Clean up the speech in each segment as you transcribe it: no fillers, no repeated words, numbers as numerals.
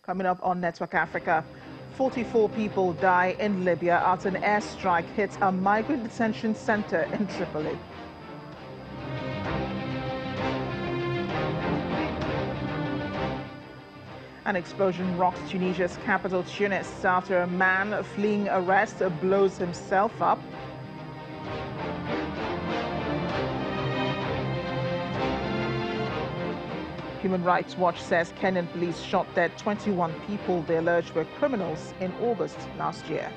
Coming up on Network Africa, 44 people die in Libya after an airstrike hit a migrant detention center in Tripoli. An explosion rocks Tunisia's capital, Tunis, after a man fleeing arrest blows himself up. Human Rights Watch says Kenyan police shot dead 21 people they alleged were criminals in August last year.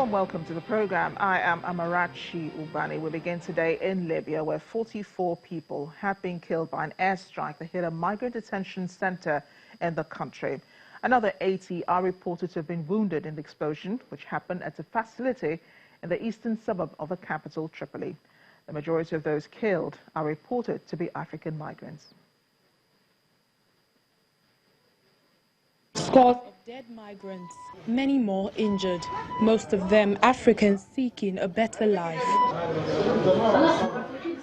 Welcome to the program. I am Amarachi Ubani. We begin today in Libya, where 44 people have been killed by an airstrike that hit a migrant detention center in the country. Another 80 are reported to have been wounded in the explosion, which happened at a facility in the eastern suburb of the capital, Tripoli. The majority of those killed are reported to be African migrants. Scores of dead migrants, many more injured, most of them Africans seeking a better life.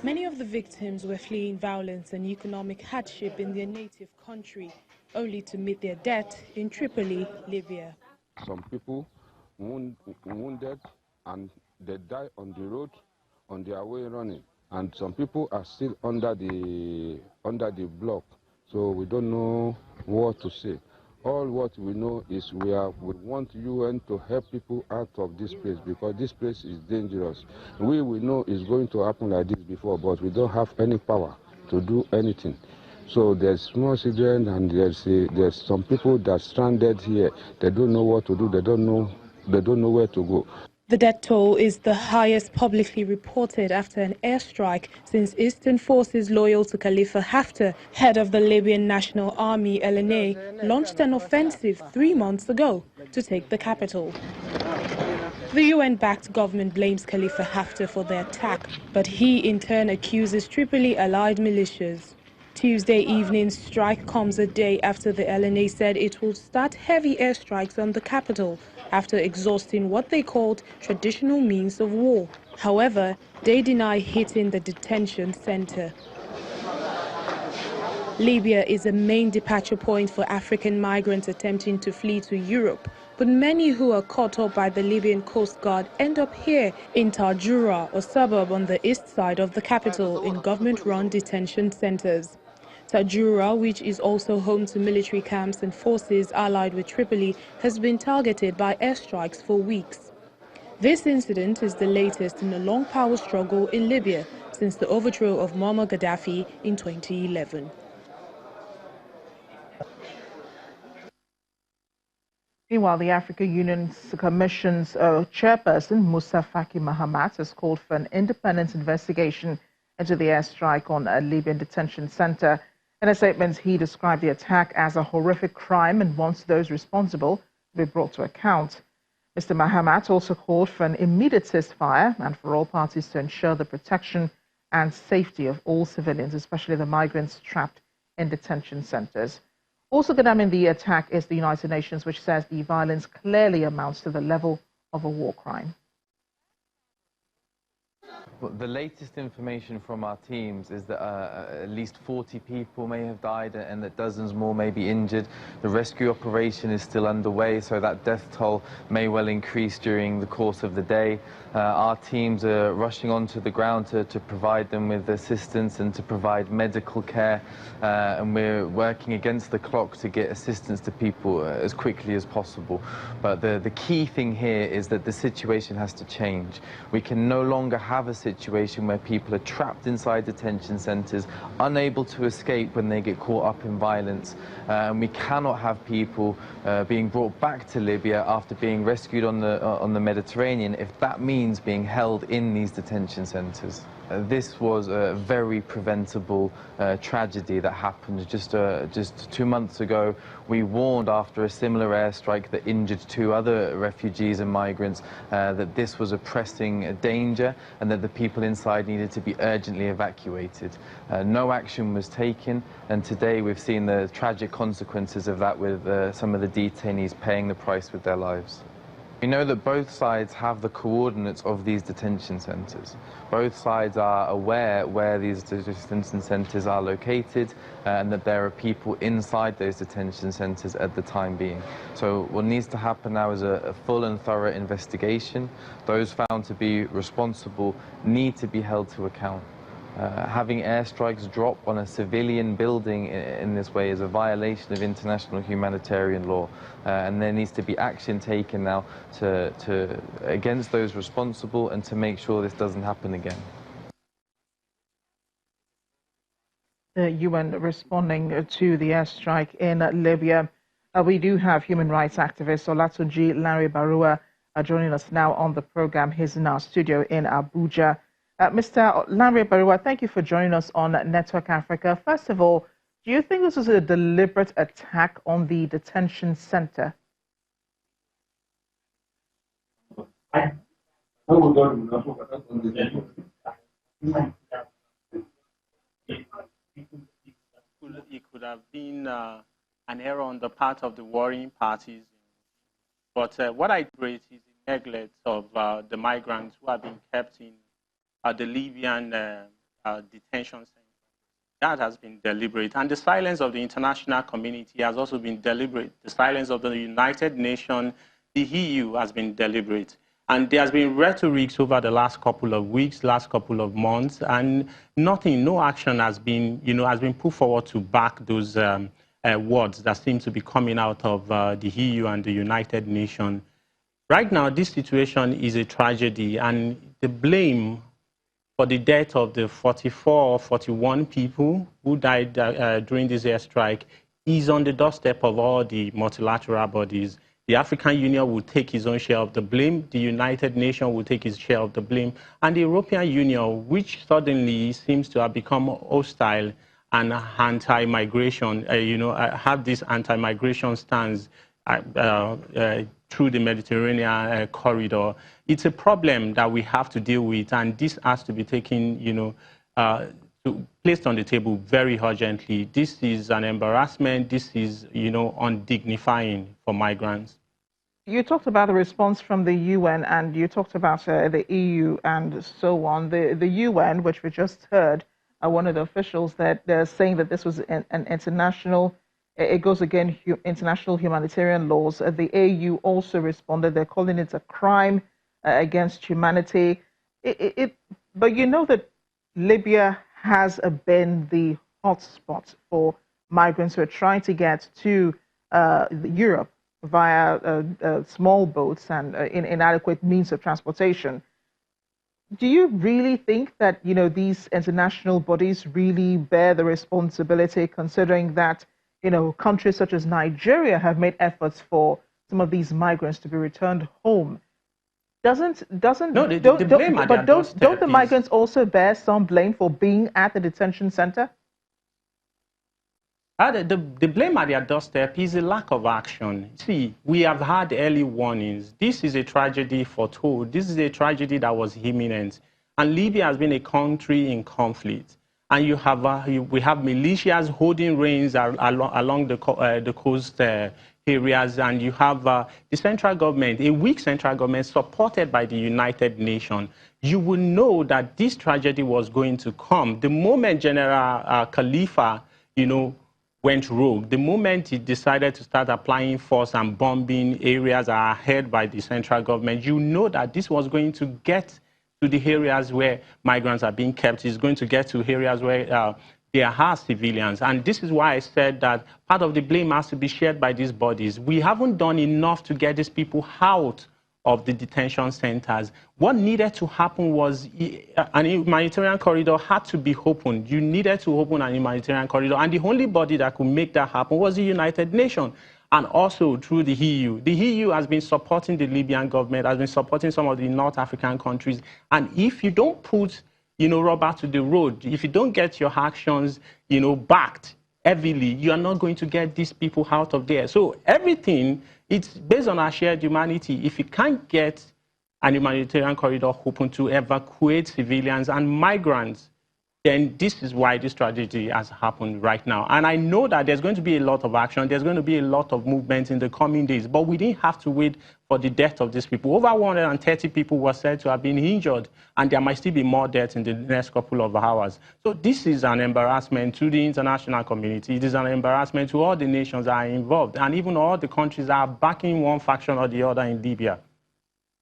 Many of the victims were fleeing violence and economic hardship in their native country, only to meet their death in Tripoli, Libya. Some people wounded and they die on the road on their way running, and some people are still under the block, so we don't know what to say. All what we know is we want UN to help people out of this place, because this place is dangerous. We know it's going to happen like this before, but we don't have any power to do anything. So there's small children and there's some people that stranded here. They don't know what to do. They don't know where to go. The death toll is the highest publicly reported after an airstrike since Eastern forces loyal to Khalifa Haftar, head of the Libyan National Army LNA, launched an offensive 3 months ago to take the capital. The UN-backed government blames Khalifa Haftar for the attack, but he in turn accuses Tripoli-allied militias. Tuesday evening's strike comes a day after the LNA said it will start heavy airstrikes on the capital after exhausting what they called traditional means of war. However, they deny hitting the detention center. Libya is a main departure point for African migrants attempting to flee to Europe, but many who are caught up by the Libyan Coast Guard end up here in Tajura, a suburb on the east side of the capital, in government-run detention centers. Tajura, which is also home to military camps and forces allied with Tripoli, has been targeted by airstrikes for weeks. This incident is the latest in a long power struggle in Libya since the overthrow of Muammar Gaddafi in 2011. Meanwhile, the African Union's Commission's chairperson, Musa Faki Mahamat, has called for an independent investigation into the airstrike on a Libyan detention center. In a statement, he described the attack as a horrific crime and wants those responsible to be brought to account. Mr. Mahamat also called for an immediate ceasefire and for all parties to ensure the protection and safety of all civilians, especially the migrants trapped in detention centers. Also condemning the attack is the United Nations, which says the violence clearly amounts to the level of a war crime. Well, the latest information from our teams is that at least 40 people may have died and that dozens more may be injured. The rescue operation is still underway, so that death toll may well increase during the course of the day. Our teams are rushing onto the ground to provide them with assistance and to provide medical care, and we're working against the clock to get assistance to people as quickly as possible. But the key thing here is that the situation has to change. We can no longer have a situation where people are trapped inside detention centres, unable to escape when they get caught up in violence. And we cannot have people being brought back to Libya after being rescued on the Mediterranean if that means being held in these detention centres. This was a very preventable tragedy that happened just 2 months ago. We warned after a similar airstrike that injured 2 other refugees and migrants that this was a pressing danger and that the people inside needed to be urgently evacuated. No action was taken, and today we've seen the tragic consequences of that with some of the detainees paying the price with their lives. We know that both sides have the coordinates of these detention centres. Both sides are aware where these detention centres are located and that there are people inside those detention centres at the time being. So what needs to happen now is a full and thorough investigation. Those found to be responsible need to be held to account. Having airstrikes drop on a civilian building in this way is a violation of international humanitarian law, and there needs to be action taken now against those responsible and to make sure this doesn't happen again. The UN responding to the airstrike in Libya. We do have human rights activist Olatunji Larry Barua joining us now on the program. He's in our studio in Abuja. Mr. Larry Barua, thank you for joining us on Network Africa. First of all, do you think this was a deliberate attack on the detention center? It could have been an error on the part of the warring parties. But what I rate is the neglect of the migrants who are being kept in the Libyan detention center. That has been deliberate. And the silence of the international community has also been deliberate. The silence of the United Nations, the EU, has been deliberate. And there has been rhetoric over the last couple of weeks, last couple of months, and no action has been, has been put forward to back those words that seem to be coming out of the EU and the United Nations. Right now, this situation is a tragedy, and the blame for the death of the 44 or 41 people who died during this airstrike is on the doorstep of all the multilateral bodies. The African Union will take its own share of the blame, the United Nations will take its share of the blame, and the European Union, which suddenly seems to have become hostile and anti-migration, have this anti-migration stance through the Mediterranean corridor. It's a problem that we have to deal with, and this has to be taken, placed on the table very urgently. This is an embarrassment. This is, undignifying for migrants. You talked about the response from the UN, and you talked about the EU and so on. The UN, which we just heard, one of the officials that they're saying that this was an international. It goes against international humanitarian laws. The AU also responded. They're calling it a crime against humanity. But you know that Libya has been the hotspot for migrants who are trying to get to Europe via small boats and inadequate means of transportation. Do you really think that these international bodies really bear the responsibility, considering that countries such as Nigeria have made efforts for some of these migrants to be returned home? Don't the migrants also bear some blame for being at the detention center? The blame at their doorstep is a lack of action. See, we have had early warnings. This is a tragedy foretold. This is a tragedy that was imminent. And Libya has been a country in conflict. And we have militias holding reins along the coast areas, and you have the central government, a weak central government supported by the United Nations. You will know that this tragedy was going to come. The moment General Khalifa, went rogue, the moment he decided to start applying force and bombing areas that are held by the central government, you know that this was going to get to the areas where migrants are being kept. It's going to get to areas where there are civilians. And this is why I said that part of the blame has to be shared by these bodies. We haven't done enough to get these people out of the detention centers. What needed to happen was an humanitarian corridor had to be opened. You needed to open an humanitarian corridor. And the only body that could make that happen was the United Nations. And also through the EU. The EU has been supporting the Libyan government, has been supporting some of the North African countries. And if you don't put, rubber to the road. If you don't get your actions, backed heavily, you are not going to get these people out of there. So everything, it's based on our shared humanity. If you can't get an humanitarian corridor open to evacuate civilians and migrants, then this is why this tragedy has happened right now. And I know that there's going to be a lot of action, there's going to be a lot of movement in the coming days, but we didn't have to wait for the death of these people. Over 130 people were said to have been injured, and there might still be more deaths in the next couple of hours. So this is an embarrassment to the international community. It is an embarrassment to all the nations that are involved, and even all the countries that are backing one faction or the other in Libya.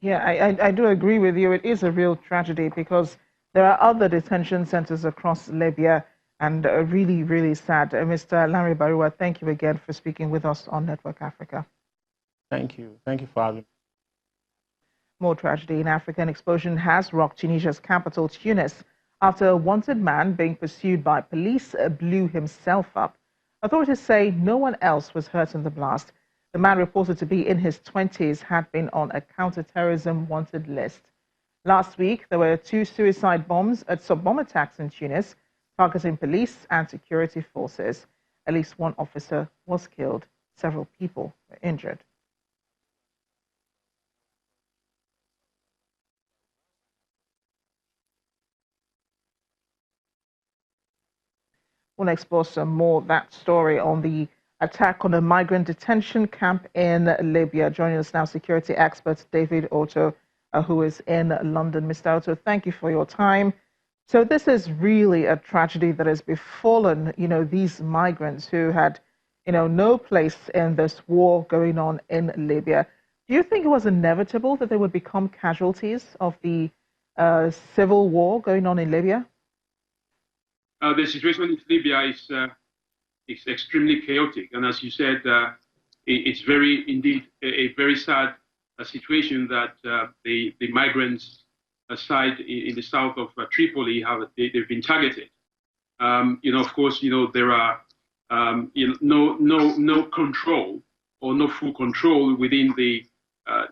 Yeah, I do agree with you. It is a real tragedy because there are other detention centers across Libya, and really, really sad. Mr. Larry Barua, thank you again for speaking with us on Network Africa. Thank you. Thank you for having me. More tragedy in Africa. An explosion has rocked Tunisia's capital, Tunis, after a wanted man being pursued by police blew himself up. Authorities say no one else was hurt in the blast. The man, reported to be in his 20s, had been on a counter-terrorism wanted list. Last week, there were 2 suicide bombs at bomb attacks in Tunis, targeting police and security forces. At least 1 officer was killed. Several people were injured. We'll explore some more of that story on the attack on a migrant detention camp in Libya. Joining us now, security expert David Otto, who is in London. Mr. Otto, thank you for your time. So this is really a tragedy that has befallen, these migrants who had, no place in this war going on in Libya. Do you think it was inevitable that they would become casualties of the civil war going on in Libya? The situation in Libya is extremely chaotic, and as you said, it's indeed a very sad situation that the migrants side in the south of Tripoli they've been targeted. Of course, there are no control or no full control within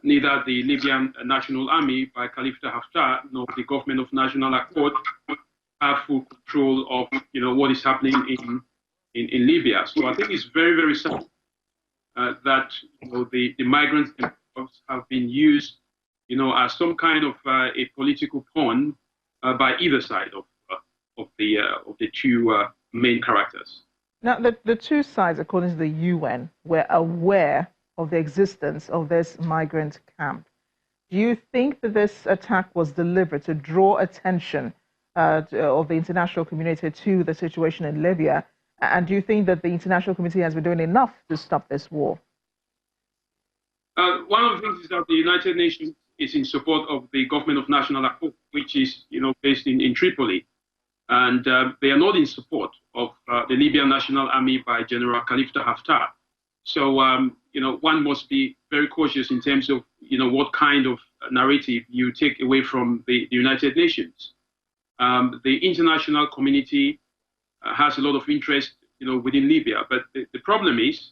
neither the Libyan National Army by Khalifa Haftar nor the government of national accord have full control of what is happening in Libya. So I think it's very, very sad that the migrants themselves have been used as some kind of a political pawn by either side of the 2 main characters. Now, the 2 sides, according to the UN, were aware of the existence of this migrant camp. Do you think that this attack was deliberate to draw attention of the international community to the situation in Libya? And do you think that the international community has been doing enough to stop this war? One of the things is that the United Nations is in support of the government of national accord, which is based in Tripoli, and they are not in support of the Libyan National Army by General Khalifa Haftar. So one must be very cautious in terms of what kind of narrative you take away from the United Nations. The international community has a lot of interest within Libya, but the problem is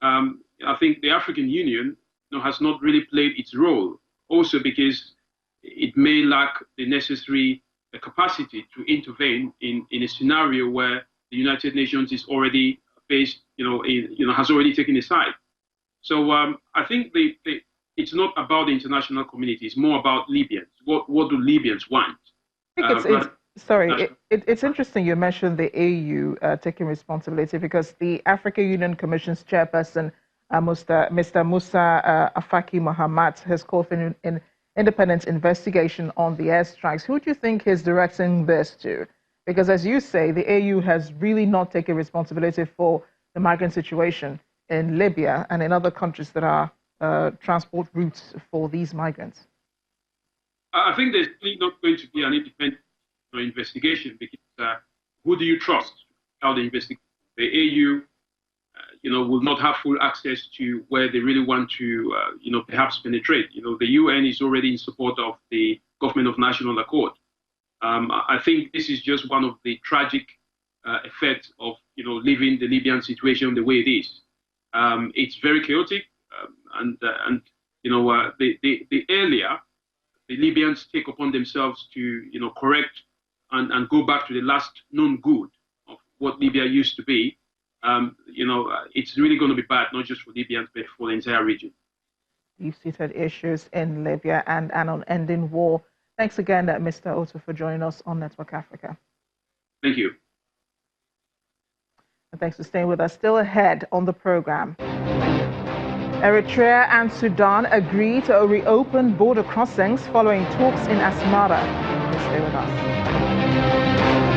I think the African Union has not really played its role, also because it may lack the necessary capacity to intervene in a scenario where the United Nations is already faced, has already taken a side. So I think it's not about the international community; it's more about Libyans. What do Libyans want? It's interesting you mentioned the AU taking responsibility, because the African Union Commission's chairperson, Mr. Musa Faki Mahamat, has called for an independent investigation on the airstrikes. Who do you think is directing this to? Because as you say, the AU has really not taken responsibility for the migrant situation in Libya and in other countries that are transport routes for these migrants. I think there's really not going to be an independent investigation, because who do you trust? How the investigation? The AU, will not have full access to where they really want to, perhaps penetrate. The UN is already in support of the government of national accord. I think this is just one of the tragic effects of, leaving the Libyan situation the way it is. It's very chaotic, and the earlier the Libyans take upon themselves to, correct and go back to the last known good of what Libya used to be, it's really going to be bad, not just for Libyans, but for the entire region. Deep-seated issues in Libya and an unending war. Thanks again, Mr. Otto, for joining us on Network Africa. Thank you. And thanks for staying with us. Still ahead on the program. Eritrea and Sudan agree to reopen border crossings following talks in Asmara. Stay with us.